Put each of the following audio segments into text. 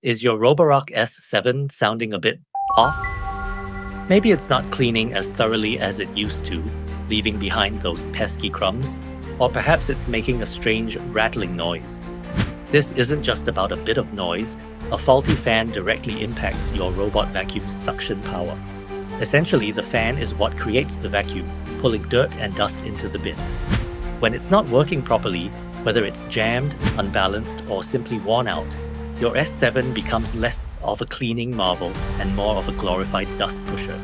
Is your Roborock S7 sounding a bit off? Maybe it's not cleaning as thoroughly as it used to, leaving behind those pesky crumbs, or perhaps it's making a strange rattling noise. This isn't just about a bit of noise. A faulty fan directly impacts your robot vacuum's suction power. Essentially, the fan is what creates the vacuum, pulling dirt and dust into the bin. When it's not working properly, whether it's jammed, unbalanced, or simply worn out, your S7 becomes less of a cleaning marvel and more of a glorified dust pusher.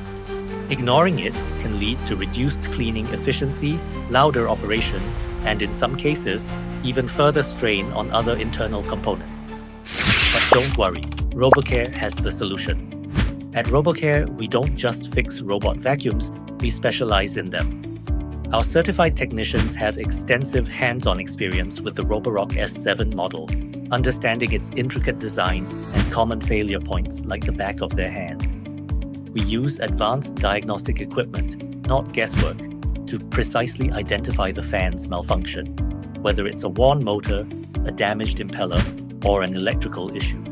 Ignoring it can lead to reduced cleaning efficiency, louder operation, and in some cases, even further strain on other internal components. But don't worry, RoboCare has the solution. At RoboCare, we don't just fix robot vacuums, we specialize in them. Our certified technicians have extensive hands-on experience with the Roborock S7 model, understanding its intricate design and common failure points like the back of their hand. We use advanced diagnostic equipment, not guesswork, to precisely identify the fan's malfunction, whether it's a worn motor, a damaged impeller, or an electrical issue.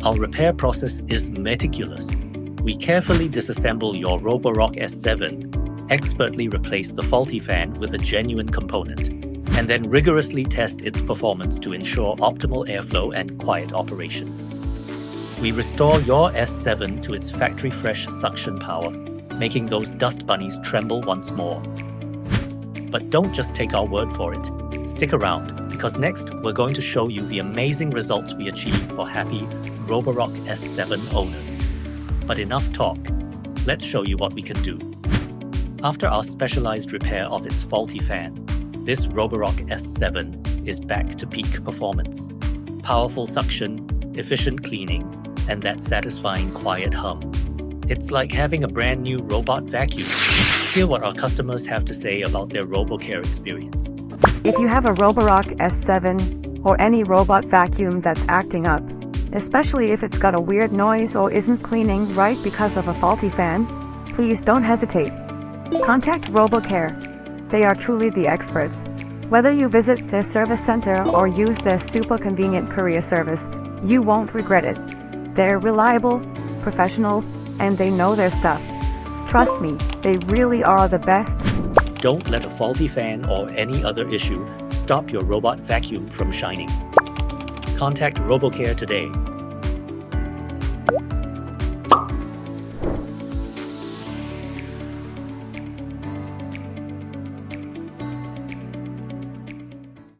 Our repair process is meticulous. We carefully disassemble your Roborock S7, expertly replace the faulty fan with a genuine component, and then rigorously test its performance to ensure optimal airflow and quiet operation. We restore your S7 to its factory-fresh suction power, making those dust bunnies tremble once more. But don't just take our word for it. Stick around, because next we're going to show you the amazing results we achieve for happy Roborock S7 owners. But enough talk. Let's show you what we can do. After our specialized repair of its faulty fan, this Roborock S7 is back to peak performance. Powerful suction, efficient cleaning, and that satisfying quiet hum. It's like having a brand new robot vacuum. Hear what our customers have to say about their RoboCare experience. If you have a Roborock S7 or any robot vacuum that's acting up, especially if it's got a weird noise or isn't cleaning right because of a faulty fan, please don't hesitate. Contact RoboCare. They are truly the experts. Whether you visit their service center or use their super convenient courier service, you won't regret it. They're reliable, professional, and they know their stuff. Trust me, they really are the best. Don't let a faulty fan or any other issue stop your robot vacuum from shining. Contact RoboCare today